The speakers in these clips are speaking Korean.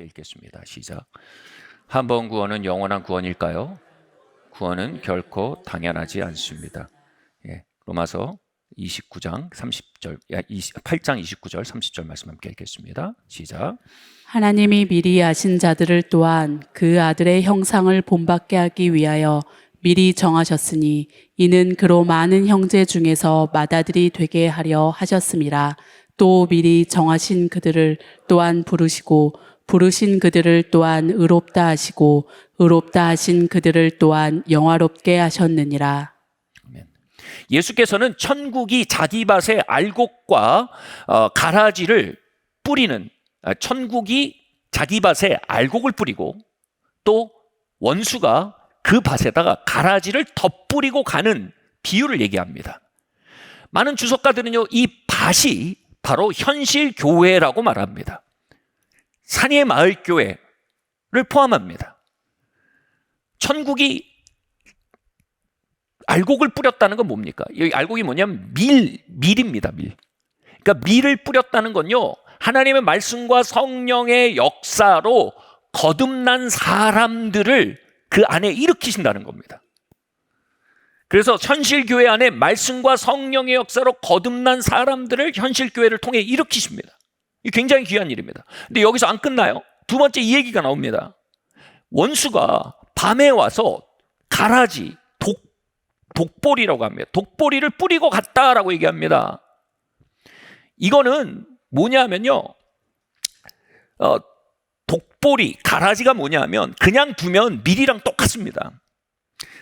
읽겠습니다. 시작. 한 번 구원은 영원한 구원일까요? 구원은 결코 당연하지 않습니다. 로마서 29장 30절, 8장 29절 30절 말씀 함께 읽겠습니다. 시작. 하나님이 미리 아신 자들을 또한 그 아들의 형상을 본받게 하기 위하여 미리 정하셨으니 이는 그로 많은 형제 중에서 맏아들이 되게 하려 하셨음이라. 또 미리 정하신 그들을 또한 부르시고 부르신 그들을 또한 의롭다 하시고 의롭다 하신 그들을 또한 영화롭게 하셨느니라. 예수께서는 천국이 자기 밭에 알곡과 가라지를 뿌리는, 천국이 자기 밭에 알곡을 뿌리고 또 원수가 그 밭에다가 가라지를 덧뿌리고 가는 비유를 얘기합니다. 많은 주석가들은요, 이 밭이 바로 현실 교회라고 말합니다. 산의 마을 교회를 포함합니다. 천국이 알곡을 뿌렸다는 건 뭡니까? 여기 알곡이 뭐냐면 밀입니다. 밀. 그러니까 밀을 뿌렸다는 건요, 하나님의 말씀과 성령의 역사로 거듭난 사람들을 그 안에 일으키신다는 겁니다. 그래서 현실교회 안에 말씀과 성령의 역사로 거듭난 사람들을 현실교회를 통해 일으키십니다. 이 굉장히 귀한 일입니다. 근데 여기서 안 끝나요. 두 번째 이 얘기가 나옵니다. 원수가 밤에 와서 가라지, 독보리라고 합니다. 독보리를 뿌리고 갔다라고 얘기합니다. 이거는 뭐냐면요, 독보리, 가라지가 뭐냐면 그냥 두면 밀이랑 똑같습니다.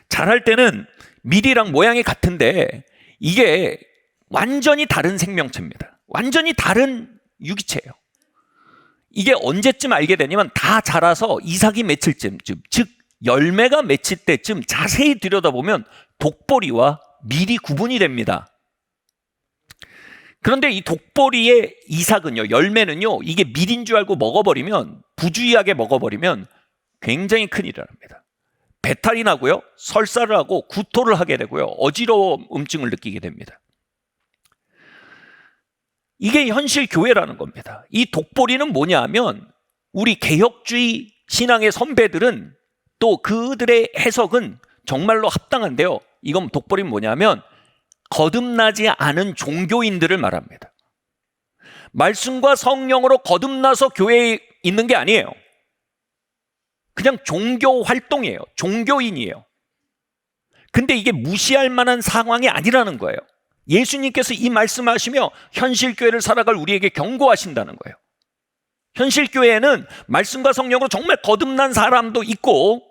자랄 때는 밀이랑 모양이 같은데 이게 완전히 다른 생명체입니다. 완전히 다른 유기체예요. 이게 언제쯤 알게 되냐면 다 자라서 이삭이 맺힐 때쯤, 즉 열매가 맺힐 때쯤 자세히 들여다보면 독보리와 밀이 구분이 됩니다. 그런데 이 독보리의 이삭은요, 열매는요, 이게 밀인 줄 알고 먹어버리면, 부주의하게 먹어버리면 굉장히 큰일을 합니다. 배탈이 나고요, 설사를 하고 구토를 하게 되고요, 어지러움증을 느끼게 됩니다. 이게 현실 교회라는 겁니다. 이 독보리는 뭐냐 하면 우리 개혁주의 신앙의 선배들은 또 그들의 해석은 정말로 합당한데요. 이건 독보리는 뭐냐면 거듭나지 않은 종교인들을 말합니다. 말씀과 성령으로 거듭나서 교회에 있는 게 아니에요. 그냥 종교 활동이에요. 종교인이에요. 근데 이게 무시할 만한 상황이 아니라는 거예요. 예수님께서 이 말씀하시며 현실교회를 살아갈 우리에게 경고하신다는 거예요. 현실교회에는 말씀과 성령으로 정말 거듭난 사람도 있고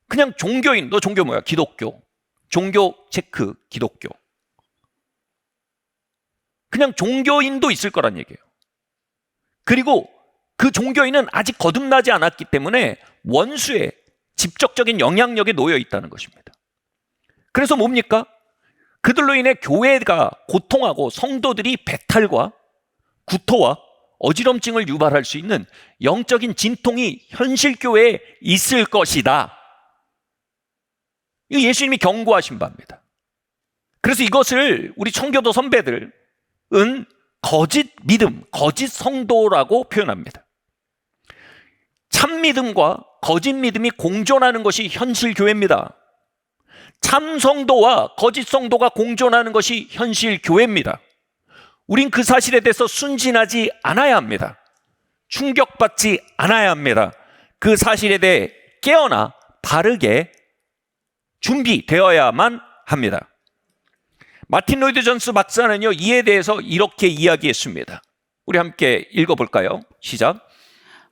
그냥 종교인, 너 종교 뭐야? 기독교. 종교 체크, 기독교. 그냥 종교인도 있을 거란 얘기예요. 그리고 그 종교인은 아직 거듭나지 않았기 때문에 원수의 직접적인 영향력에 놓여 있다는 것입니다. 그래서 뭡니까? 그들로 인해 교회가 고통하고 성도들이 배탈과 구토와 어지럼증을 유발할 수 있는 영적인 진통이 현실교회에 있을 것이다. 이거 예수님이 경고하신 바입니다. 그래서 이것을 우리 청교도 선배들은 거짓 믿음, 거짓 성도라고 표현합니다. 참 믿음과 거짓 믿음이 공존하는 것이 현실 교회입니다. 참 성도와 거짓 성도가 공존하는 것이 현실 교회입니다. 우린 그 사실에 대해서 순진하지 않아야 합니다. 충격받지 않아야 합니다. 그 사실에 대해 깨어나 바르게 준비되어야만 합니다. 마틴 로이드 존스 박사는요, 이에 대해서 이렇게 이야기했습니다. 우리 함께 읽어볼까요? 시작.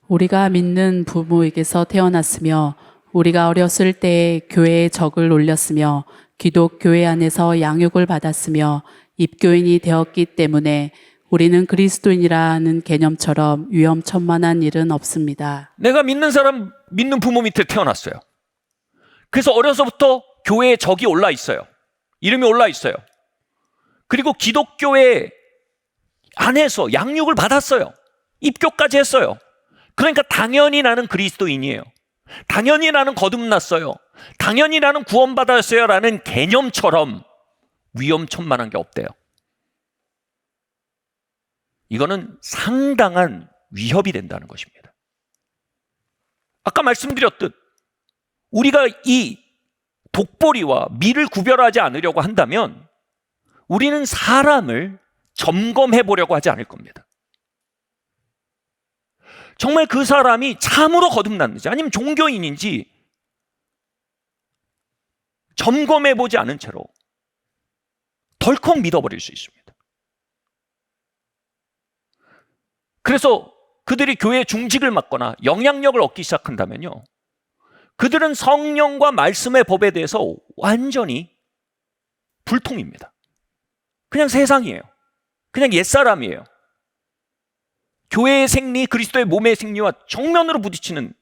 우리가 믿는 부모에게서 태어났으며 우리가 어렸을 때에 교회에 적을 올렸으며 기독교회 안에서 양육을 받았으며 입교인이 되었기 때문에 우리는 그리스도인이라는 개념처럼 위험천만한 일은 없습니다. 내가 믿는 사람, 믿는 부모 밑에 태어났어요. 그래서 어려서부터 교회에 적이 올라 있어요. 이름이 올라 있어요. 그리고 기독교회 안에서 양육을 받았어요. 입교까지 했어요. 그러니까 당연히 나는 그리스도인이에요. 당연히 나는 거듭났어요. 당연히 나는 구원받았어요 라는 개념처럼 위험천만한 게 없대요. 이거는 상당한 위협이 된다는 것입니다. 아까 말씀드렸듯 우리가 이 독보리와 미를 구별하지 않으려고 한다면 우리는 사람을 점검해 보려고 하지 않을 겁니다. 정말 그 사람이 참으로 거듭났는지 아니면 종교인인지 점검해 보지 않은 채로 덜컥 믿어버릴 수 있습니다. 그래서 그들이 교회 중직을 맡거나 영향력을 얻기 시작한다면요, 그들은 성령과 말씀의 법에 대해서 완전히 불통입니다. 그냥 세상이에요. 그냥 옛사람이에요. 교회의 생리, 그리스도의 몸의 생리와 정면으로 부딪히는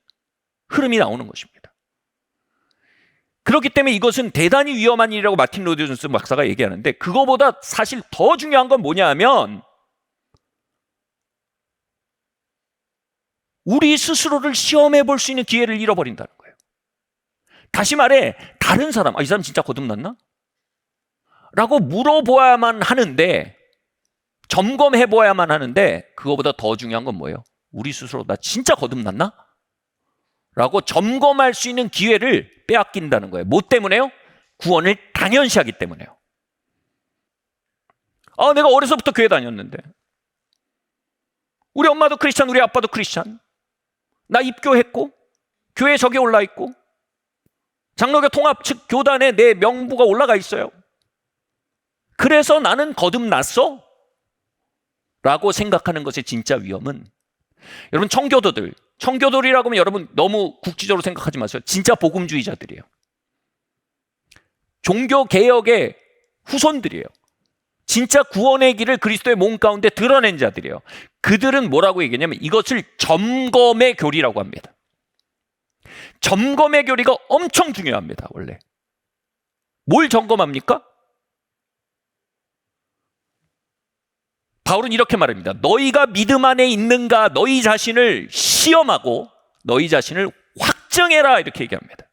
흐름이 나오는 것입니다. 그렇기 때문에 이것은 대단히 위험한 일이라고 마틴 로이드 존스 박사가 얘기하는데, 그거보다 사실 더 중요한 건 뭐냐 하면 우리 스스로를 시험해 볼 수 있는 기회를 잃어버린다는 거예요. 다시 말해, 다른 사람, 이 사람 진짜 거듭났나? 라고 물어보아야만 하는데, 점검해 보아야만 하는데, 그거보다 더 중요한 건 뭐예요? 우리 스스로 나 진짜 거듭났나? 라고 점검할 수 있는 기회를 빼앗긴다는 거예요. 뭐 때문에요? 구원을 당연시하기 때문에요. 내가 어려서부터 교회 다녔는데, 우리 엄마도 크리스찬, 우리 아빠도 크리스찬, 나 입교했고 교회 적에 올라 있고 장로교 통합 측 교단에 내 명부가 올라가 있어요. 그래서 나는 거듭났어? 라고 생각하는 것의 진짜 위험은, 여러분, 청교도들이라고 하면 여러분 너무 국지적으로 생각하지 마세요. 진짜 복음주의자들이에요. 종교개혁의 후손들이에요. 진짜 구원의 길을 그리스도의 몸 가운데 드러낸 자들이에요. 그들은 뭐라고 얘기하냐면 이것을 점검의 교리라고 합니다. 점검의 교리가 엄청 중요합니다. 원래 뭘 점검합니까? 바울은 이렇게 말합니다. 너희가 믿음 안에 있는가 너희 자신을 시험하고 너희 자신을 확증해라, 이렇게 얘기합니다.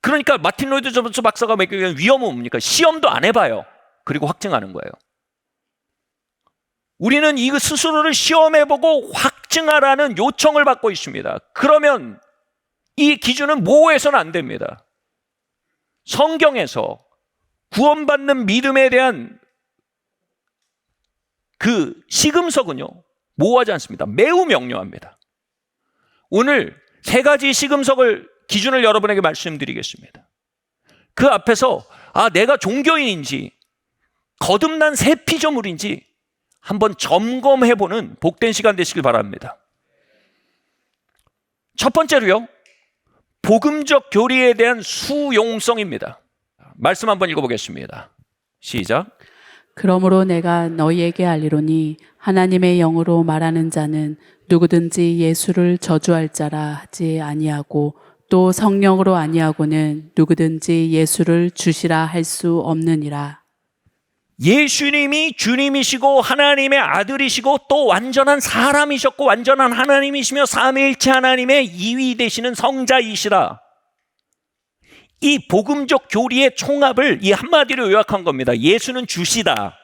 그러니까 마틴 로이드 존스 박사가 얘기하는 위험은 뭡니까? 시험도 안 해봐요. 그리고 확증하는 거예요. 우리는 이 스스로를 시험해보고 확증하라는 요청을 받고 있습니다. 그러면 이 기준은 모호해서는 안 됩니다. 성경에서 구원받는 믿음에 대한 그 시금석은요, 모호하지 않습니다. 매우 명료합니다. 오늘 세 가지 시금석을 기준을 여러분에게 말씀드리겠습니다. 그 앞에서 내가 종교인인지 거듭난 새 피조물인지 한번 점검해보는 복된 시간 되시길 바랍니다. 첫 번째로요, 복음적 교리에 대한 수용성입니다. 말씀 한번 읽어보겠습니다. 시작. 그러므로 내가 너희에게 알리로니 하나님의 영으로 말하는 자는 누구든지 예수를 저주할 자라 하지 아니하고 또 성령으로 아니하고는 누구든지 예수를 주시라 할 수 없느니라. 예수님이 주님이시고 하나님의 아들이시고 또 완전한 사람이셨고 완전한 하나님이시며 삼위일체 하나님의 이위 되시는 성자이시라. 이 복음적 교리의 총합을 이 한마디로 요약한 겁니다. 예수는 주시다.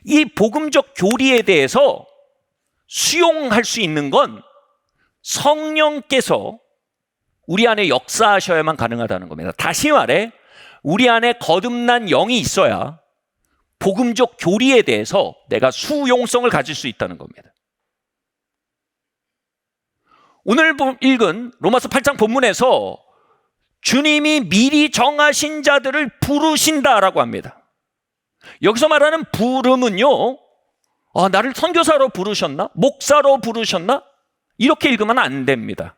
이 복음적 교리에 대해서 수용할 수 있는 건 성령께서 우리 안에 역사하셔야만 가능하다는 겁니다. 다시 말해, 우리 안에 거듭난 영이 있어야 복음적 교리에 대해서 내가 수용성을 가질 수 있다는 겁니다. 오늘 읽은 로마서 8장 본문에서 주님이 미리 정하신 자들을 부르신다라고 합니다. 여기서 말하는 부름은요, 나를 선교사로 부르셨나? 목사로 부르셨나? 이렇게 읽으면 안 됩니다.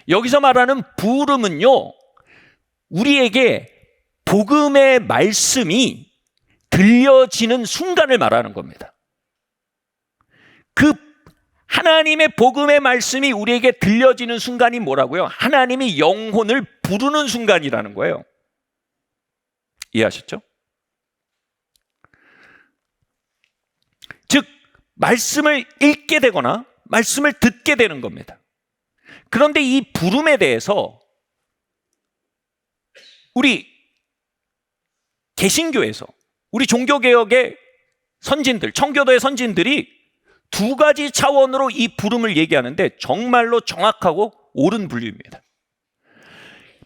여기서 말하는 부름은요, 우리에게 복음의 말씀이 들려지는 순간을 말하는 겁니다. 그 하나님의 복음의 말씀이 우리에게 들려지는 순간이 뭐라고요? 하나님이 영혼을 부르는 순간이라는 거예요. 이해하셨죠? 즉, 말씀을 읽게 되거나 말씀을 듣게 되는 겁니다. 그런데 이 부름에 대해서 우리 개신교에서, 우리 종교개혁의 선진들, 청교도의 선진들이 두 가지 차원으로 이 부름을 얘기하는데 정말로 정확하고 옳은 분류입니다.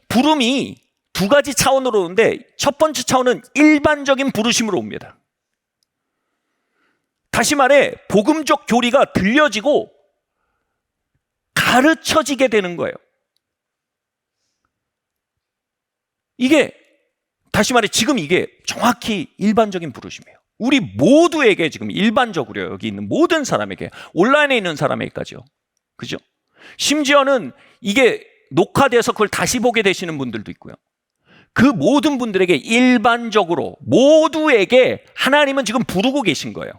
부름이 두 가지 차원으로 오는데 첫 번째 차원은 일반적인 부르심으로 옵니다. 다시 말해 복음적 교리가 들려지고 가르쳐지게 되는 거예요. 이게 다시 말해 지금 이게 정확히 일반적인 부르심이에요. 우리 모두에게 지금 일반적으로요. 여기 있는 모든 사람에게, 온라인에 있는 사람에게까지요. 그죠? 심지어는 이게 녹화돼서 그걸 다시 보게 되시는 분들도 있고요. 그 모든 분들에게 일반적으로 모두에게 하나님은 지금 부르고 계신 거예요.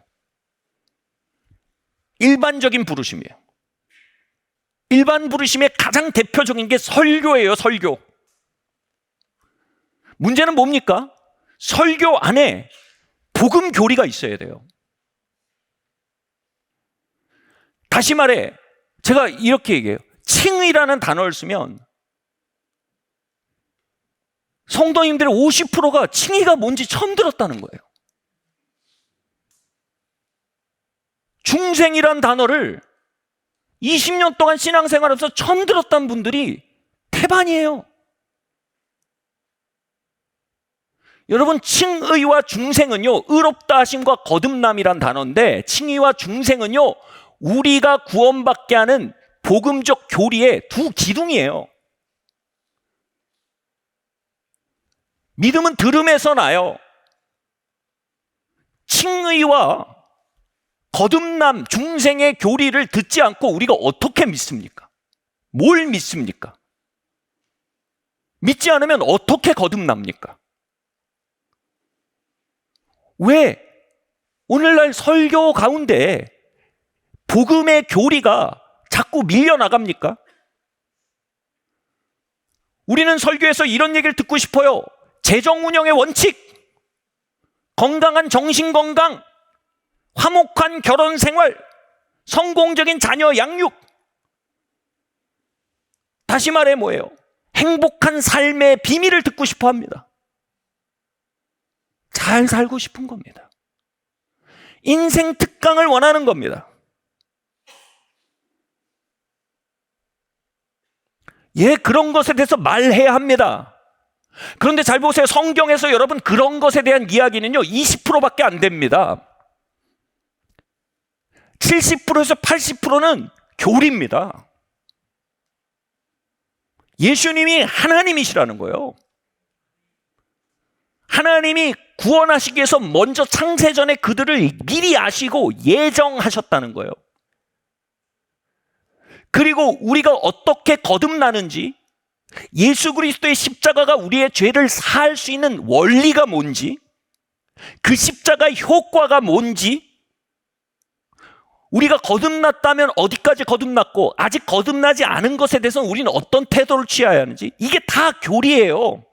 일반적인 부르심이에요. 일반 부르심의 가장 대표적인 게 설교예요. 설교. 문제는 뭡니까? 설교 안에 복음 교리가 있어야 돼요. 다시 말해 제가 이렇게 얘기해요. 칭의라는 단어를 쓰면 성도님들의 50%가 칭의가 뭔지 처음 들었다는 거예요. 중생이란 단어를 20년 동안 신앙생활하면서 처음 들었다는 분들이 태반이에요. 여러분, 칭의와 중생은요, 의롭다 하심과 거듭남이란 단어인데, 칭의와 중생은요, 우리가 구원받게 하는 복음적 교리의 두 기둥이에요. 믿음은 들음에서 나요. 칭의와 거듭남, 중생의 교리를 듣지 않고 우리가 어떻게 믿습니까? 뭘 믿습니까? 믿지 않으면 어떻게 거듭납니까? 왜 오늘날 설교 가운데 복음의 교리가 자꾸 밀려나갑니까? 우리는 설교에서 이런 얘기를 듣고 싶어요. 재정 운영의 원칙, 건강한 정신건강, 화목한 결혼 생활, 성공적인 자녀 양육. 다시 말해 뭐예요? 행복한 삶의 비밀을 듣고 싶어 합니다. 잘 살고 싶은 겁니다. 인생 특강을 원하는 겁니다. 예, 그런 것에 대해서 말해야 합니다. 그런데 잘 보세요. 성경에서 여러분 그런 것에 대한 이야기는요 20%밖에 안 됩니다. 70%에서 80%는 교리입니다. 예수님이 하나님이시라는 거예요. 하나님이 구원하시기 위해서 먼저 창세전에 그들을 미리 아시고 예정하셨다는 거예요. 그리고 우리가 어떻게 거듭나는지, 예수 그리스도의 십자가가 우리의 죄를 사할 수 있는 원리가 뭔지, 그 십자가의 효과가 뭔지, 우리가 거듭났다면 어디까지 거듭났고 아직 거듭나지 않은 것에 대해서는 우리는 어떤 태도를 취해야 하는지, 이게 다 교리예요.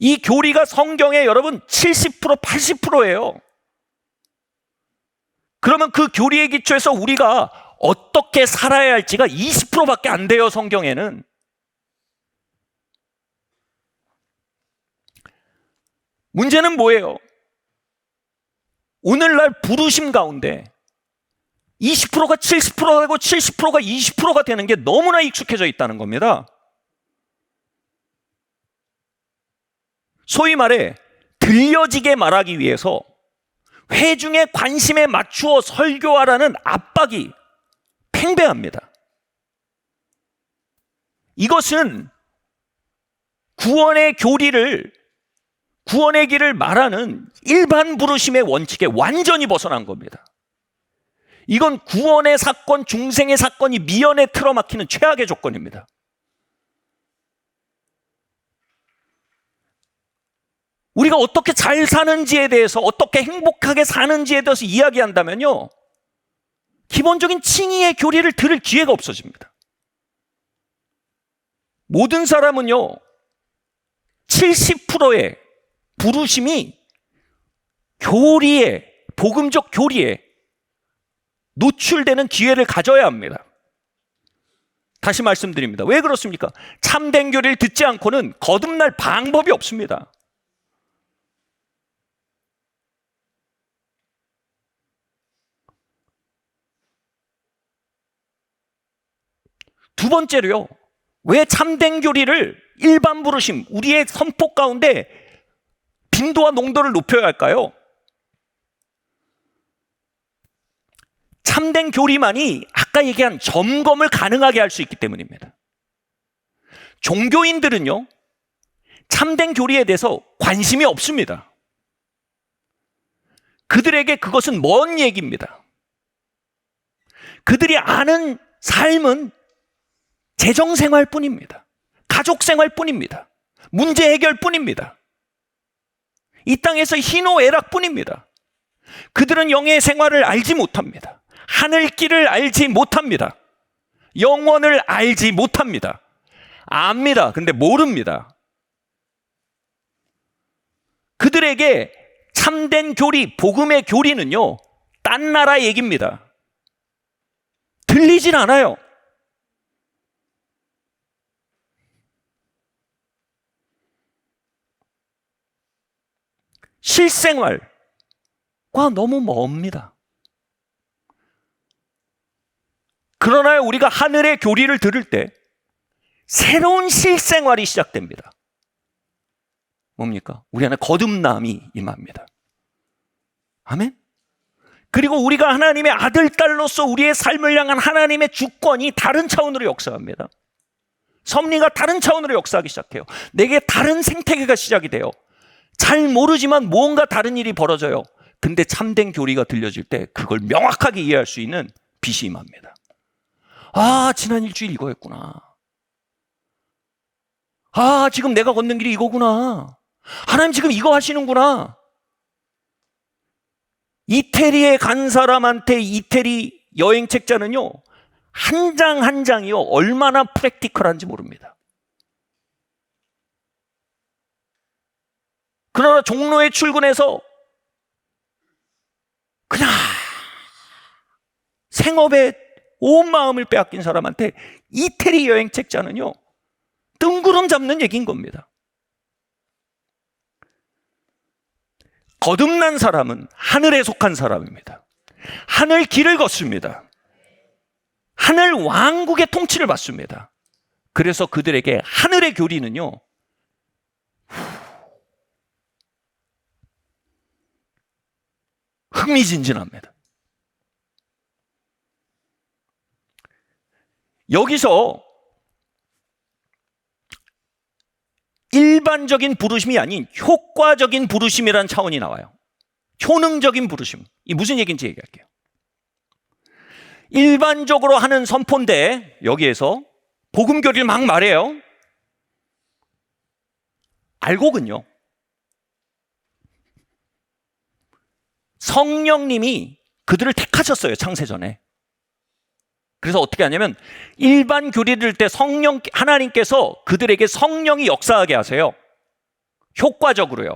이 교리가 성경에 여러분 70% 80%예요. 그러면 그 교리의 기초에서 우리가 어떻게 살아야 할지가 20%밖에 안 돼요. 성경에는. 문제는 뭐예요? 오늘날 부르심 가운데 20%가 70%가 되고 70%가 20%가 되는 게 너무나 익숙해져 있다는 겁니다. 소위 말해 들려지게 말하기 위해서 회중의 관심에 맞추어 설교하라는 압박이 팽배합니다. 이것은 구원의 교리를, 구원의 길을 말하는 일반 부르심의 원칙에 완전히 벗어난 겁니다. 이건 구원의 사건, 중생의 사건이 미연에 틀어막히는 최악의 조건입니다. 우리가 어떻게 잘 사는지에 대해서, 어떻게 행복하게 사는지에 대해서 이야기한다면요, 기본적인 칭의의 교리를 들을 기회가 없어집니다. 모든 사람은요 70%의 부르심이 교리에, 복음적 교리에 노출되는 기회를 가져야 합니다. 다시 말씀드립니다. 왜 그렇습니까? 참된 교리를 듣지 않고는 거듭날 방법이 없습니다. 두 번째로요. 왜 참된 교리를 일반 부르심, 우리의 선포 가운데 빈도와 농도를 높여야 할까요? 참된 교리만이 아까 얘기한 점검을 가능하게 할 수 있기 때문입니다. 종교인들은요, 참된 교리에 대해서 관심이 없습니다. 그들에게 그것은 먼 얘기입니다. 그들이 아는 삶은 재정생활 뿐입니다. 가족생활 뿐입니다. 문제 해결 뿐입니다. 이 땅에서 희노애락 뿐입니다. 그들은 영의 생활을 알지 못합니다. 하늘길을 알지 못합니다. 영원을 알지 못합니다. 압니다. 근데 모릅니다. 그들에게 참된 교리, 복음의 교리는요, 딴 나라 얘기입니다. 들리진 않아요. 실생활과 너무 멉니다. 그러나 우리가 하늘의 교리를 들을 때 새로운 실생활이 시작됩니다. 뭡니까? 우리 안에 거듭남이 임합니다. 아멘? 그리고 우리가 하나님의 아들, 딸로서 우리의 삶을 향한 하나님의 주권이 다른 차원으로 역사합니다. 섭리가 다른 차원으로 역사하기 시작해요. 내게 다른 생태계가 시작이 돼요. 잘 모르지만 뭔가 다른 일이 벌어져요. 근데 참된 교리가 들려질 때 그걸 명확하게 이해할 수 있는 빛이 임합니다. 아, 지난 일주일 이거였구나. 아, 지금 내가 걷는 길이 이거구나. 하나님 지금 이거 하시는구나. 이태리에 간 사람한테 이태리 여행 책자는요, 한 장 한 장이요, 얼마나 프랙티컬한지 모릅니다. 그러나 종로에 출근해서 그냥 생업에 온 마음을 빼앗긴 사람한테 이태리 여행 책자는요, 뜬구름 잡는 얘기인 겁니다. 거듭난 사람은 하늘에 속한 사람입니다. 하늘 길을 걷습니다. 하늘 왕국의 통치를 받습니다. 그래서 그들에게 하늘의 교리는요, 흥미진진합니다. 여기서 일반적인 부르심이 아닌 효과적인 부르심이라는 차원이 나와요. 효능적인 부르심. 이 무슨 얘기인지 얘기할게요. 일반적으로 하는 선포인데 여기에서 복음 교리를 막 말해요. 알곡은요, 성령님이 그들을 택하셨어요, 창세전에. 그래서 어떻게 하냐면 일반 교리를 들을 때 하나님께서 그들에게 성령이 역사하게 하세요. 효과적으로요.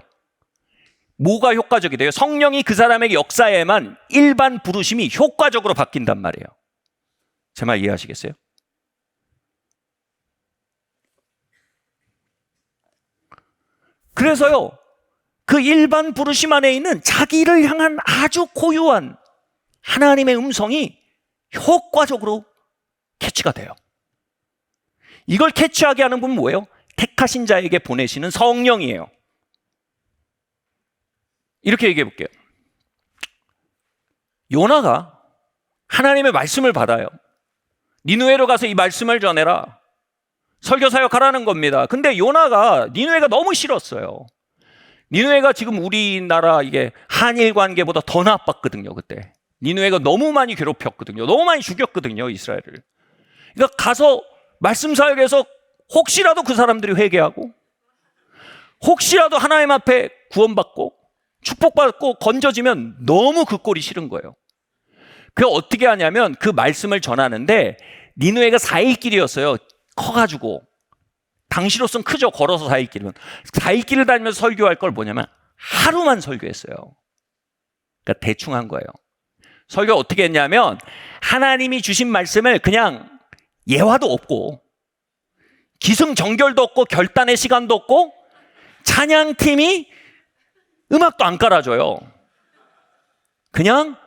뭐가 효과적이 돼요? 성령이 그 사람에게 역사해야만 일반 부르심이 효과적으로 바뀐단 말이에요. 제 말 이해하시겠어요? 그래서요, 그 일반 부르심 안에 있는 자기를 향한 아주 고유한 하나님의 음성이 효과적으로 캐치가 돼요. 이걸 캐치하게 하는 분은 뭐예요? 택하신 자에게 보내시는 성령이에요. 이렇게 얘기해 볼게요. 요나가 하나님의 말씀을 받아요. 니느웨로 가서 이 말씀을 전해라. 설교사역 하라는 겁니다. 근데 요나가 니느웨가 너무 싫었어요. 니느웨가 지금 우리나라 이게 한일 관계보다 더 나빴거든요, 그때. 니느웨가 너무 많이 괴롭혔거든요. 너무 많이 죽였거든요, 이스라엘을. 그러니까 가서 말씀 사역에서 혹시라도 그 사람들이 회개하고, 혹시라도 하나님 앞에 구원받고 축복받고 건져지면 너무 그 꼴이 싫은 거예요. 그래서 어떻게 하냐면 그 말씀을 전하는데, 니느웨가 4일 길이었어요. 커가지고. 당시로선 크죠, 걸어서 4일 길이면. 4일 길을 다니면서 설교할 걸 뭐냐면 하루만 설교했어요. 그러니까 대충 한 거예요. 설교 어떻게 했냐면 하나님이 주신 말씀을 그냥 예화도 없고 기승전결도 없고 결단의 시간도 없고 찬양팀이 음악도 안 깔아줘요. 그냥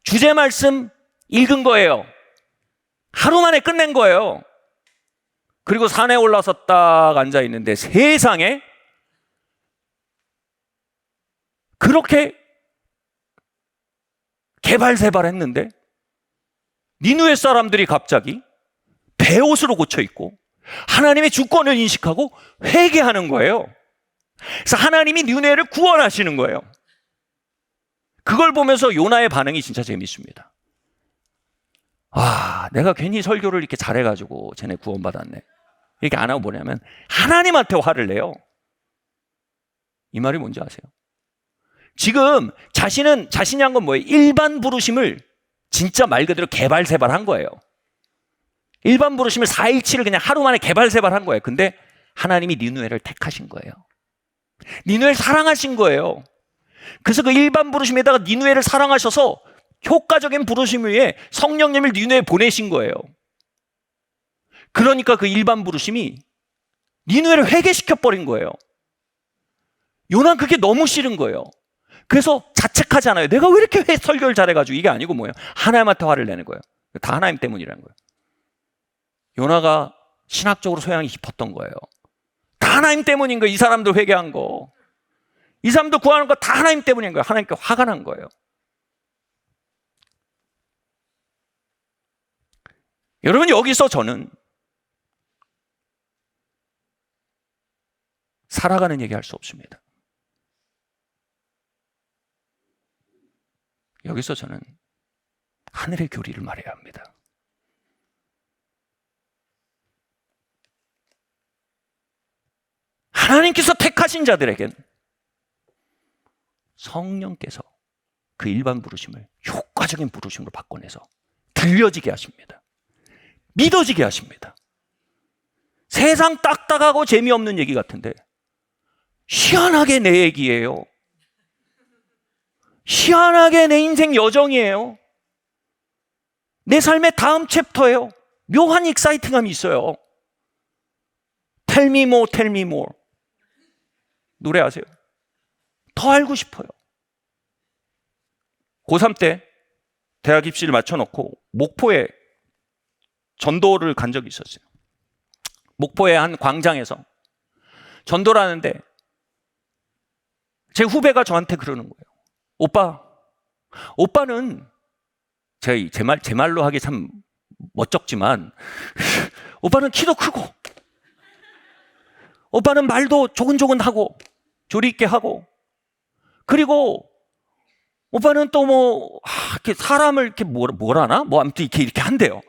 주제 말씀 읽은 거예요. 하루 만에 끝낸 거예요. 그리고 산에 올라서 딱 앉아 있는데 세상에 그렇게 개발세발했는데 니느웨 사람들이 갑자기 베옷으로 고쳐 입고 하나님의 주권을 인식하고 회개하는 거예요. 그래서 하나님이 니느웨를 구원하시는 거예요. 그걸 보면서 요나의 반응이 진짜 재밌습니다. 아, 내가 괜히 설교를 이렇게 잘해가지고 쟤네 구원받았네. 이렇게 안 하고 뭐냐면 하나님한테 화를 내요. 이 말이 뭔지 아세요? 지금 자신이 한 건 뭐예요? 일반 부르심을 진짜 말 그대로 개발세발한 거예요. 일반 부르심을 4.17을 그냥 하루 만에 개발세발한 거예요. 근데 하나님이 니느웨를 택하신 거예요. 니느웨를 사랑하신 거예요. 그래서 그 일반 부르심에다가 니느웨를 사랑하셔서 효과적인 부르심 위에 성령님을 니느웨에 보내신 거예요. 그러니까 그 일반 부르심이 니느웨를 회개시켜버린 거예요. 요나는 그게 너무 싫은 거예요. 그래서 자책하잖아요. 내가 왜 이렇게 설교를 잘해가지고. 이게 아니고 뭐예요? 하나님한테 화를 내는 거예요. 다 하나님 때문이라는 거예요. 요나가 신학적으로 소양이 깊었던 거예요. 다 하나님 때문인 거예요. 이 사람들 회개한 거. 이 사람들 구하는 거 다 하나님 때문인 거예요. 하나님께 화가 난 거예요. 여러분, 여기서 저는 살아가는 얘기 할 수 없습니다. 여기서 저는 하늘의 교리를 말해야 합니다. 하나님께서 택하신 자들에겐 성령께서 그 일반 부르심을 효과적인 부르심으로 바꿔내서 들려지게 하십니다. 믿어지게 하십니다. 세상 딱딱하고 재미없는 얘기 같은데 희한하게 내 얘기예요. 희한하게 내 인생 여정이에요. 내 삶의 다음 챕터예요. 묘한 익사이팅함이 있어요. Tell me more, tell me more. 노래 아세요? 더 알고 싶어요. 고3 때 대학 입시를 맞춰놓고 목포에 전도를 간 적이 있었어요. 목포의 한 광장에서 전도를 하는데 제 후배가 저한테 그러는 거예요. 오빠는 제 말로 하기 참 멋쩍지만 오빠는 키도 크고 오빠는 말도 조근조근하고 조리 있게 하고 그리고 오빠는 또 이렇게 사람을 이렇게 뭐라나? 아무튼 이렇게 한대요.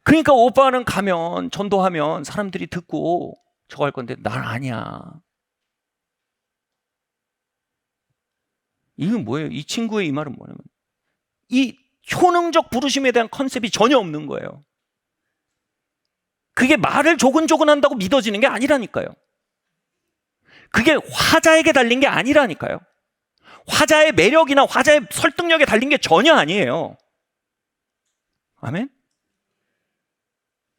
그러니까 오빠는 가면 전도하면 사람들이 듣고 저거 할 건데 난 아니야. 이건 뭐예요? 이 친구의 이 말은 뭐냐면 이 효능적 부르심에 대한 컨셉이 전혀 없는 거예요. 그게 말을 조근조근 한다고 믿어지는 게 아니라니까요. 그게 화자에게 달린 게 아니라니까요. 화자의 매력이나 화자의 설득력에 달린 게 전혀 아니에요. 아멘?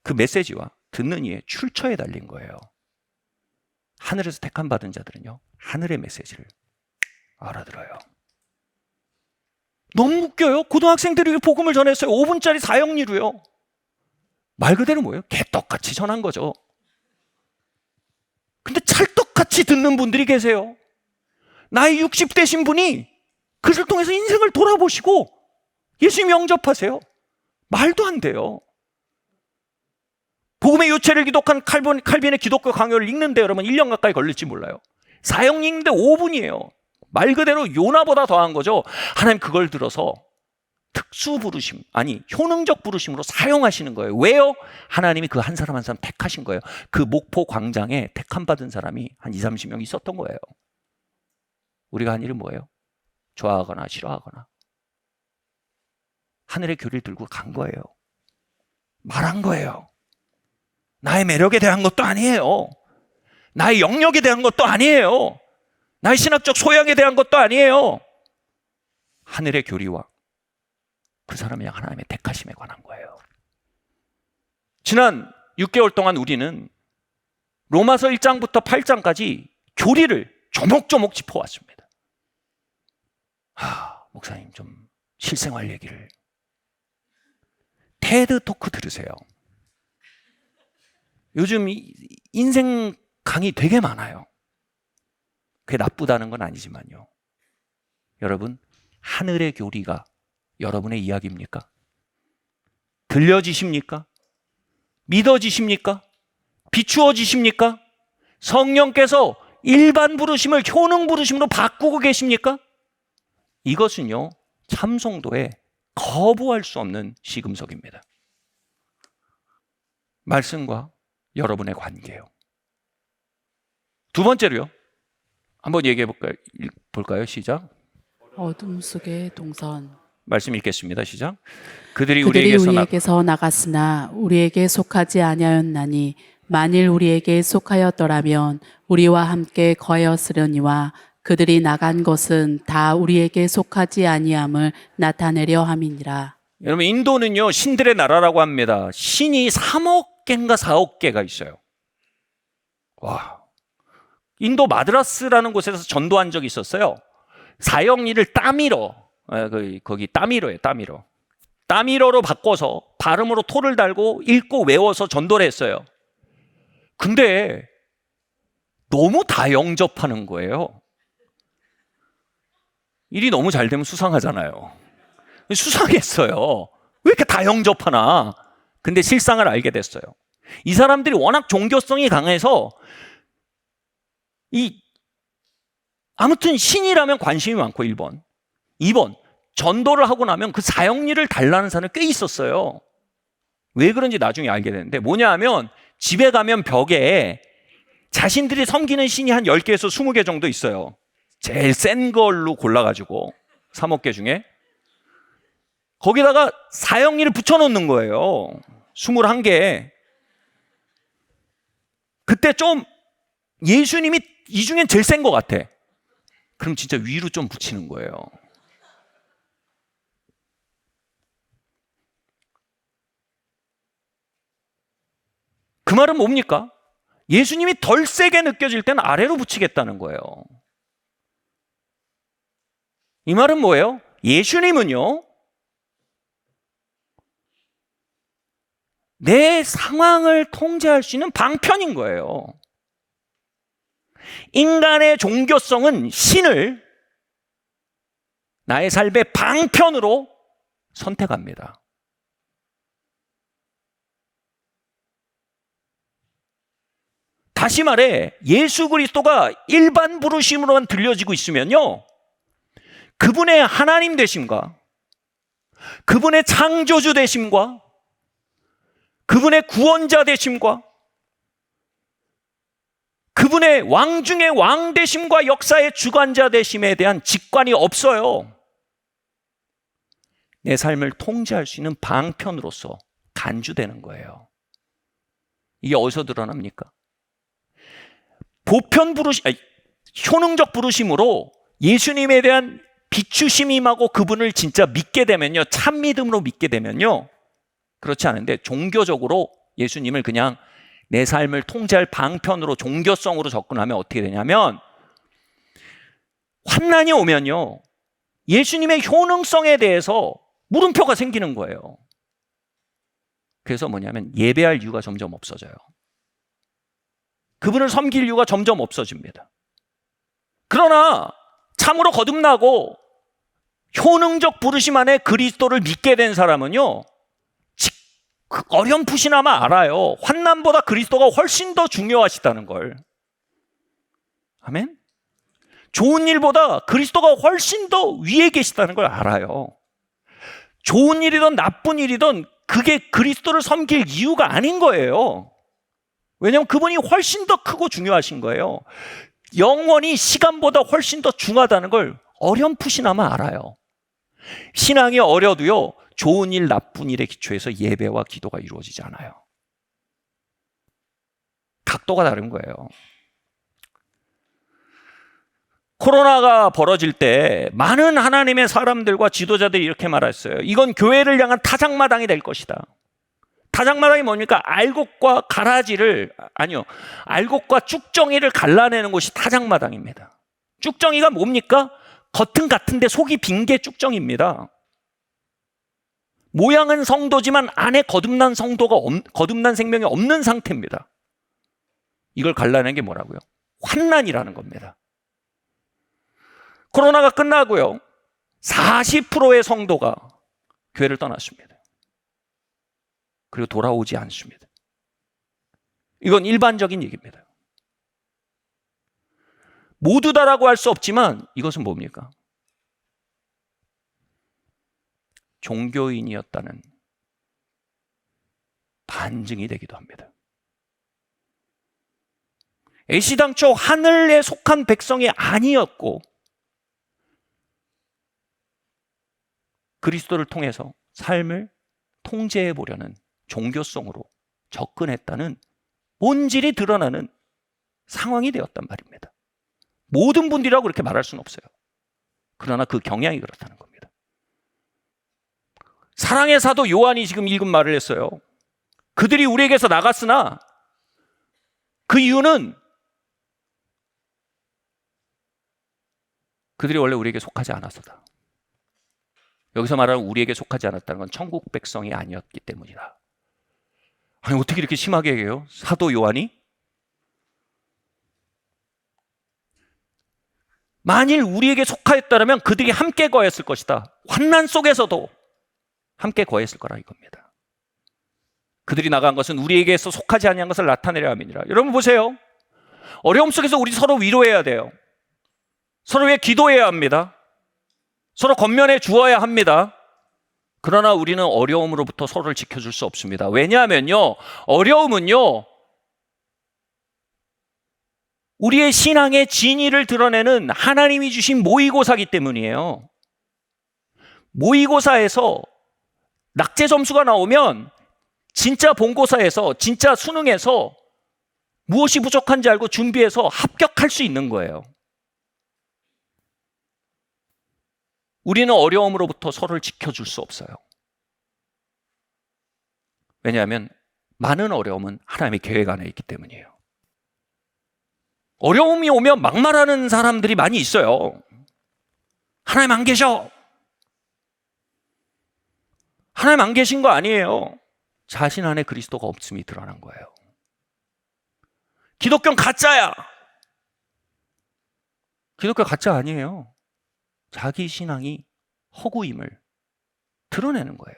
그 메시지와 듣는 이의 출처에 달린 거예요. 하늘에서 택함 받은 자들은요, 하늘의 메시지를 알아들어요. 너무 웃겨요. 고등학생들이 복음을 전했어요. 5분짜리 사형리로요. 말 그대로 뭐예요? 개떡같이 전한 거죠. 근데 찰떡같이 듣는 분들이 계세요. 나이 60대신 분이 그를 통해서 인생을 돌아보시고 예수님 영접하세요. 말도 안 돼요. 복음의 요체를 기독한 칼빈의 기독교 강요를 읽는데 여러분 1년 가까이 걸릴지 몰라요. 사형 읽는데 5분이에요. 말 그대로 요나보다 더한 거죠. 하나님 그걸 들어서 특수 부르심, 아니 효능적 부르심으로 사용하시는 거예요. 왜요? 하나님이 그 한 사람 한 사람 택하신 거예요. 그 목포 광장에 택함 받은 사람이 한 20, 30명 있었던 거예요. 우리가 한 일은 뭐예요? 좋아하거나 싫어하거나 하늘의 교리를 들고 간 거예요. 말한 거예요. 나의 매력에 대한 것도 아니에요. 나의 영역에 대한 것도 아니에요. 나의 신학적 소양에 대한 것도 아니에요. 하늘의 교리와 그 사람이 하나님의 택하심에 관한 거예요. 지난 6개월 동안 우리는 로마서 1장부터 8장까지 교리를 조목조목 짚어왔습니다. 목사님 좀 실생활 얘기를. 테드 토크 들으세요. 요즘 인생 강의 되게 많아요. 그게 나쁘다는 건 아니지만요. 여러분, 하늘의 교리가 여러분의 이야기입니까? 들려지십니까? 믿어지십니까? 비추어지십니까? 성령께서 일반 부르심을 효능 부르심으로 바꾸고 계십니까? 이것은요, 참송도에 거부할 수 없는 시금석입니다. 말씀과 여러분의 관계요. 두 번째로요, 한번 얘기해 볼까요? 시작. 어둠 속의 동선. 말씀 읽겠습니다. 시작. 그들이 그들이 우리에게서 우리에게서 나갔으나 우리에게 속하지 아니하였나니 만일 우리에게 속하였더라면 우리와 함께 거하였으려니와 그들이 나간 것은 다 우리에게 속하지 아니함을 나타내려 함이니라. 여러분, 인도는요, 신들의 나라라고 합니다. 신이 3억 개인가 4억 개가 있어요. 와, 인도 마드라스라는 곳에서 전도한 적이 있었어요. 사형리를 따미러, 거기 따미러예요, 따미러. 따미러로 바꿔서 발음으로 토를 달고 읽고 외워서 전도를 했어요. 근데 너무 다 영접하는 거예요. 일이 너무 잘 되면 수상하잖아요. 수상했어요. 왜 이렇게 다 영접하나? 근데 실상을 알게 됐어요. 이 사람들이 워낙 종교성이 강해서 아무튼 신이라면 관심이 많고 1번. 2번, 전도를 하고 나면 그 사형리를 달라는 사람이 꽤 있었어요. 왜 그런지 나중에 알게 됐는데, 뭐냐 하면 집에 가면 벽에 자신들이 섬기는 신이 한 10개에서 20개 정도 있어요. 제일 센 걸로 골라가지고 3억 개 중에 거기다가 사형리를 붙여놓는 거예요. 21개. 그때 좀 예수님이 이 중엔 제일 센 것 같아. 그럼 진짜 위로 좀 붙이는 거예요. 그 말은 뭡니까? 예수님이 덜 세게 느껴질 때는 아래로 붙이겠다는 거예요. 이 말은 뭐예요? 예수님은요, 내 상황을 통제할 수 있는 방편인 거예요. 인간의 종교성은 신을 나의 삶의 방편으로 선택합니다. 다시 말해, 예수 그리스도가 일반 부르심으로만 들려지고 있으면요, 그분의 하나님 되심과 그분의 창조주 되심과 그분의 구원자 되심과 그분의 왕 중의 왕 되심과 역사의 주관자 되심에 대한 직관이 없어요. 내 삶을 통제할 수 있는 방편으로서 간주되는 거예요. 이게 어디서 드러납니까? 보편 부르심, 효능적 부르심으로 예수님에 대한 비추심이 임하고 그분을 진짜 믿게 되면요, 참 믿음으로 믿게 되면요, 그렇지 않은데 종교적으로 예수님을 그냥 내 삶을 통제할 방편으로 종교성으로 접근하면 어떻게 되냐면, 환난이 오면요, 예수님의 효능성에 대해서 물음표가 생기는 거예요. 그래서 뭐냐면 예배할 이유가 점점 없어져요. 그분을 섬길 이유가 점점 없어집니다. 그러나 참으로 거듭나고 효능적 부르심 안에 그리스도를 믿게 된 사람은요, 어렴풋이나마 알아요. 환난보다 그리스도가 훨씬 더 중요하시다는 걸. 아멘? 좋은 일보다 그리스도가 훨씬 더 위에 계시다는 걸 알아요. 좋은 일이든 나쁜 일이든 그게 그리스도를 섬길 이유가 아닌 거예요. 왜냐하면 그분이 훨씬 더 크고 중요하신 거예요. 영원히 시간보다 훨씬 더 중요하다는 걸 어렴풋이나마 알아요. 신앙이 어려도요, 좋은 일, 나쁜 일에 기초해서 예배와 기도가 이루어지지 않아요. 각도가 다른 거예요. 코로나가 벌어질 때 많은 하나님의 사람들과 지도자들이 이렇게 말했어요. 이건 교회를 향한 타작마당이 될 것이다. 타작마당이 뭡니까? 알곡과 알곡과 쭉정이를 갈라내는 곳이 타작마당입니다. 쭉정이가 뭡니까? 겉은 같은데 속이 빈 게 쭉정입니다. 모양은 성도지만 안에 거듭난 생명이 없는 상태입니다. 이걸 갈라낸 게 뭐라고요? 환난이라는 겁니다. 코로나가 끝나고요, 40%의 성도가 교회를 떠났습니다. 그리고 돌아오지 않습니다. 이건 일반적인 얘기입니다. 모두 다라고 할 수 없지만 이것은 뭡니까? 종교인이었다는 반증이 되기도 합니다. 애시당초 하늘에 속한 백성이 아니었고 그리스도를 통해서 삶을 통제해 보려는 종교성으로 접근했다는 본질이 드러나는 상황이 되었단 말입니다. 모든 분들이라고 그렇게 말할 수는 없어요. 그러나 그 경향이 그렇다는 겁니다. 사랑의 사도 요한이 지금 읽은 말을 했어요. 그들이 우리에게서 나갔으나 그 이유는 그들이 원래 우리에게 속하지 않았었다. 여기서 말하는 우리에게 속하지 않았다는 건 천국 백성이 아니었기 때문이다. 아니, 어떻게 이렇게 심하게 얘기해요? 사도 요한이? 만일 우리에게 속하였다면 그들이 함께 거했을 것이다. 환난 속에서도 함께 거했을 거라 이겁니다. 그들이 나간 것은 우리에게서 속하지 아니한 것을 나타내려 함이니라. 여러분 보세요. 어려움 속에서 우리 서로 위로해야 돼요. 서로 위해 기도해야 합니다. 서로 겉면해 주어야 합니다. 그러나 우리는 어려움으로부터 서로를 지켜줄 수 없습니다. 왜냐하면요, 어려움은요, 우리의 신앙의 진위를 드러내는 하나님이 주신 모의고사이기 때문이에요. 모의고사에서 낙제 점수가 나오면 진짜 본고사에서, 진짜 수능에서 무엇이 부족한지 알고 준비해서 합격할 수 있는 거예요. 우리는 어려움으로부터 서로를 지켜줄 수 없어요. 왜냐하면 많은 어려움은 하나님의 계획 안에 있기 때문이에요. 어려움이 오면 막말하는 사람들이 많이 있어요. 하나님 안 계셔. 하나님 안 계신 거 아니에요. 자신 안에 그리스도가 없음이 드러난 거예요. 기독교는 가짜야. 기독교 가짜 아니에요. 자기 신앙이 허구임을 드러내는 거예요.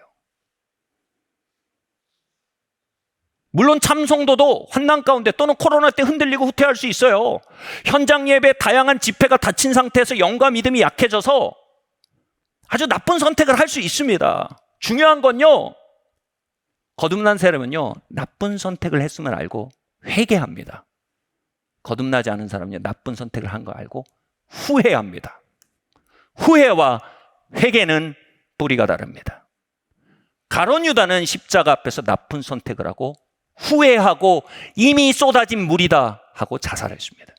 물론 참성도도 환난 가운데 또는 코로나 때 흔들리고 후퇴할 수 있어요. 현장 예배, 다양한 집회가 닫힌 상태에서 영과 믿음이 약해져서 아주 나쁜 선택을 할 수 있습니다. 중요한 건요, 거듭난 사람은요, 나쁜 선택을 했음을 알고 회개합니다. 거듭나지 않은 사람은요, 나쁜 선택을 한 거 알고 후회합니다. 후회와 회개는 뿌리가 다릅니다. 가룟 유다는 십자가 앞에서 나쁜 선택을 하고 후회하고 이미 쏟아진 물이다 하고 자살했습니다.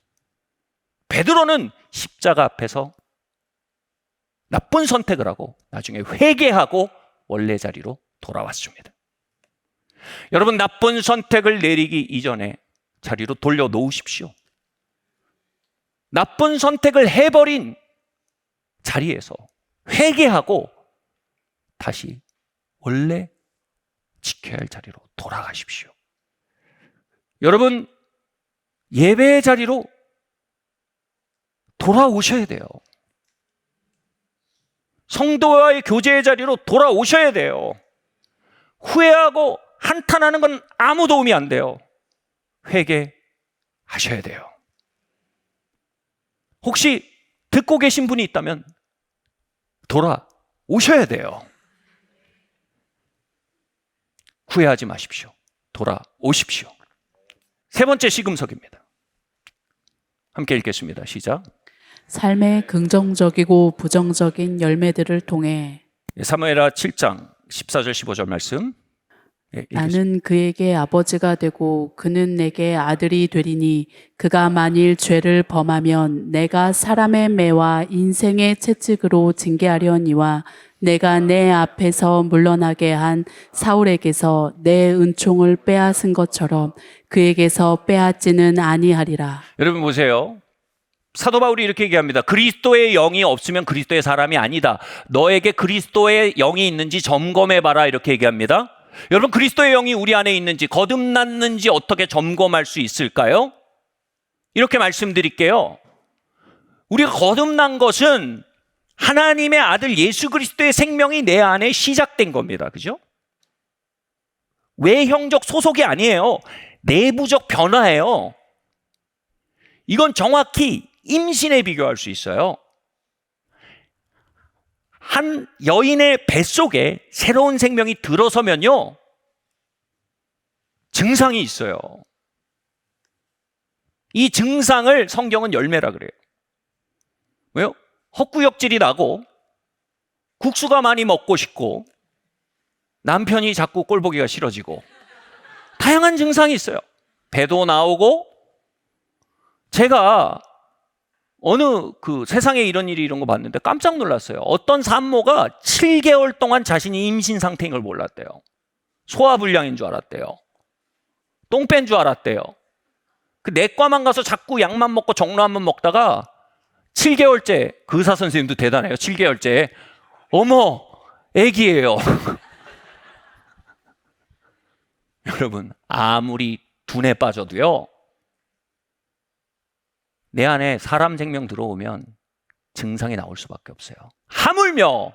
베드로는 십자가 앞에서 나쁜 선택을 하고 나중에 회개하고 원래 자리로 돌아왔습니다. 여러분, 나쁜 선택을 내리기 이전에 자리로 돌려놓으십시오. 나쁜 선택을 해버린 자리에서 회개하고 다시 원래 지켜야 할 자리로 돌아가십시오. 여러분, 예배의 자리로 돌아오셔야 돼요. 성도와의 교제의 자리로 돌아오셔야 돼요. 후회하고 한탄하는 건 아무 도움이 안 돼요. 회개하셔야 돼요. 혹시 듣고 계신 분이 있다면 돌아오셔야 돼요. 후회하지 마십시오. 돌아오십시오. 세 번째 시금석입니다. 함께 읽겠습니다. 시작. 삶의 긍정적이고 부정적인 열매들을 통해 사무엘하 7장 14절 15절 말씀. 네, 나는 그에게 아버지가 되고 그는 내게 아들이 되리니 그가 만일 죄를 범하면 내가 사람의 매와 인생의 채찍으로 징계하려니와 내가 내 앞에서 물러나게 한 사울에게서 내 은총을 빼앗은 것처럼 그에게서 빼앗지는 아니하리라. 여러분 보세요. 사도 바울이 이렇게 얘기합니다. 그리스도의 영이 없으면 그리스도의 사람이 아니다. 너에게 그리스도의 영이 있는지 점검해봐라, 이렇게 얘기합니다. 여러분, 그리스도의 영이 우리 안에 있는지, 거듭났는지 어떻게 점검할 수 있을까요? 이렇게 말씀드릴게요. 우리가 거듭난 것은 하나님의 아들 예수 그리스도의 생명이 내 안에 시작된 겁니다. 그죠? 외형적 소속이 아니에요. 내부적 변화예요. 이건 정확히 임신에 비교할 수 있어요. 한 여인의 뱃속에 새로운 생명이 들어서면요, 증상이 있어요. 이 증상을 성경은 열매라 그래요. 왜요? 헛구역질이 나고 국수가 많이 먹고 싶고 남편이 자꾸 꼴보기가 싫어지고 다양한 증상이 있어요. 배도 나오고. 제가 어느 세상에 이런 일이 이런 거 봤는데 깜짝 놀랐어요. 어떤 산모가 7개월 동안 자신이 임신 상태인 걸 몰랐대요. 소화불량인 줄 알았대요. 똥 뺀 줄 알았대요. 그 내과만 가서 자꾸 약만 먹고 정로한번 먹다가 7개월째, 그 의사 선생님도 대단해요. 7개월째 어머 애기예요. 여러분, 아무리 둔에 빠져도요, 내 안에 사람 생명 들어오면 증상이 나올 수밖에 없어요. 하물며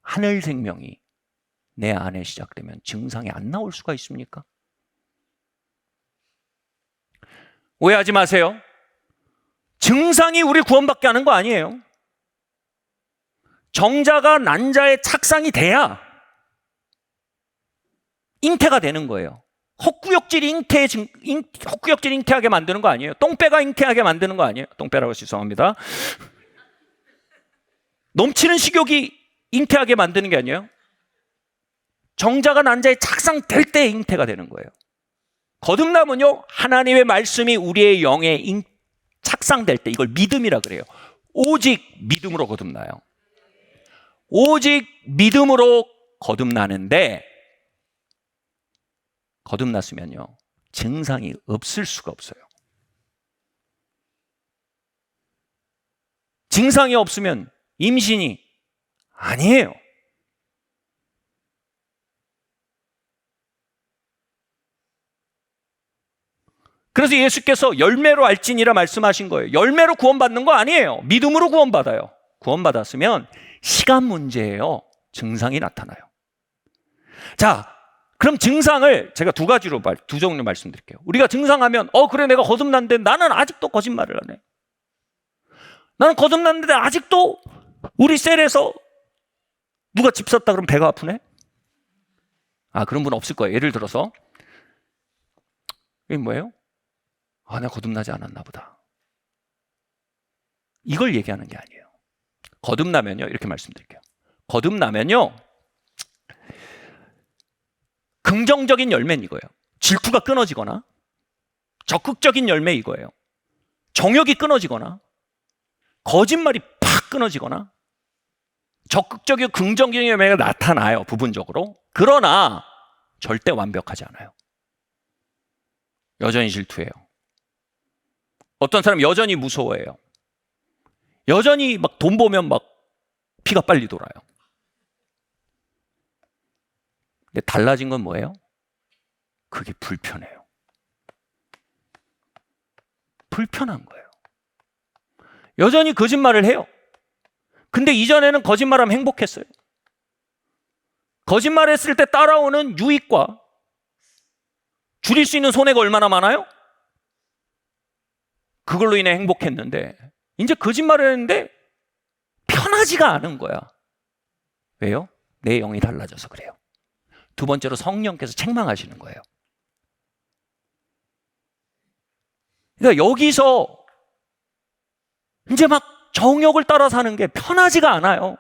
하늘 생명이 내 안에 시작되면 증상이 안 나올 수가 있습니까? 오해하지 마세요. 증상이 우리 구원받게 하는 거 아니에요. 정자가 난자의 착상이 돼야 잉태가 되는 거예요. 헛구역질이 잉태하게 만드는 거 아니에요. 똥배가 잉태하게 만드는 거 아니에요. 똥배라고 죄송합니다. 넘치는 식욕이 잉태하게 만드는 게 아니에요. 정자가 난자에 착상될 때 잉태가 되는 거예요. 거듭남은요, 하나님의 말씀이 우리의 영에 착상될 때, 이걸 믿음이라 그래요. 오직 믿음으로 거듭나요. 오직 믿음으로 거듭나는데, 거듭났으면요, 증상이 없을 수가 없어요. 증상이 없으면 임신이 아니에요. 그래서 예수께서 열매로 알지니라 말씀하신 거예요. 열매로 구원받는 거 아니에요. 믿음으로 구원받아요. 구원받았으면 시간 문제예요. 증상이 나타나요. 자, 그럼 증상을 제가 두 종류 말씀드릴게요. 우리가 증상하면 그래 내가 거듭났는데 나는 아직도 거짓말을 하네. 나는 거듭났는데 아직도 우리 셀에서 누가 집 샀다 그러면 배가 아프네? 그런 분 없을 거예요. 예를 들어서 이게 뭐예요? 내가 거듭나지 않았나 보다. 이걸 얘기하는 게 아니에요. 거듭나면요, 이렇게 말씀드릴게요. 거듭나면요, 긍정적인 열매는 이거예요. 질투가 끊어지거나, 적극적인 열매 이거예요. 정욕이 끊어지거나, 거짓말이 팍 끊어지거나, 적극적이고 긍정적인 열매가 나타나요, 부분적으로. 그러나 절대 완벽하지 않아요. 여전히 질투해요. 어떤 사람 여전히 무서워해요. 여전히 막 돈 보면 막 피가 빨리 돌아요. 근데 달라진 건 뭐예요? 그게 불편해요. 불편한 거예요. 여전히 거짓말을 해요. 근데 이전에는 거짓말하면 행복했어요. 거짓말했을 때 따라오는 유익과 줄일 수 있는 손해가 얼마나 많아요? 그걸로 인해 행복했는데 이제 거짓말을 했는데 편하지가 않은 거야. 왜요? 내 영이 달라져서 그래요. 두 번째로 성령께서 책망하시는 거예요. 그러니까 여기서 이제 막 정욕을 따라 사는 게 편하지가 않아요.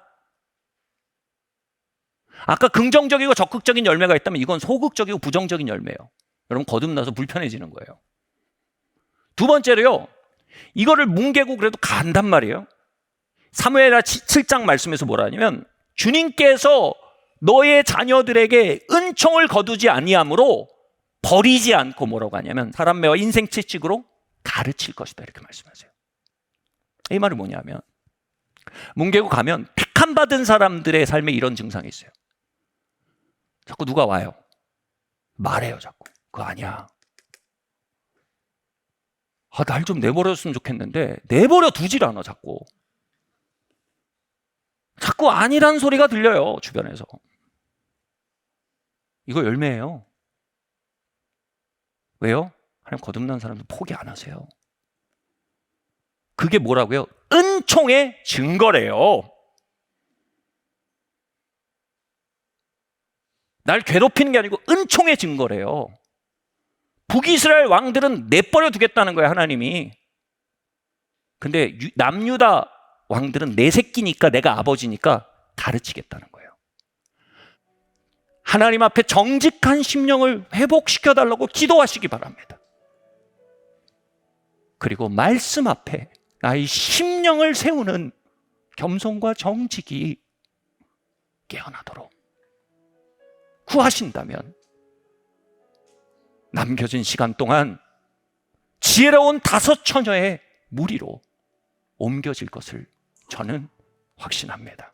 아까 긍정적이고 적극적인 열매가 있다면 이건 소극적이고 부정적인 열매예요. 여러분 거듭나서 불편해지는 거예요. 두 번째로요, 이거를 뭉개고 그래도 간단 말이에요. 사무엘하 7장 말씀에서 뭐라 하냐면 주님께서 너의 자녀들에게 은총을 거두지 아니함으로 버리지 않고 뭐라고 하냐면 사람매와 인생 채찍으로 가르칠 것이다 이렇게 말씀하세요. 이 말이 뭐냐면 뭉개고 가면 택함 받은 사람들의 삶에 이런 증상이 있어요. 자꾸 누가 와요. 말해요 자꾸. 그거 아니야. 날 좀 내버렸으면 좋겠는데 내버려 두질 않아. 자꾸 아니란 소리가 들려요, 주변에서. 이거 열매예요. 왜요? 하나님 거듭난 사람들 포기 안 하세요. 그게 뭐라고요? 은총의 증거래요. 날 괴롭히는 게 아니고 은총의 증거래요. 북이스라엘 왕들은 내버려 두겠다는 거예요, 하나님이. 근데 남유다 왕들은 내 새끼니까, 내가 아버지니까 가르치겠다는 거예요. 하나님 앞에 정직한 심령을 회복시켜달라고 기도하시기 바랍니다. 그리고 말씀 앞에 나의 심령을 세우는 겸손과 정직이 깨어나도록 구하신다면 남겨진 시간 동안 지혜로운 5처녀의 무리로 옮겨질 것을 저는 확신합니다.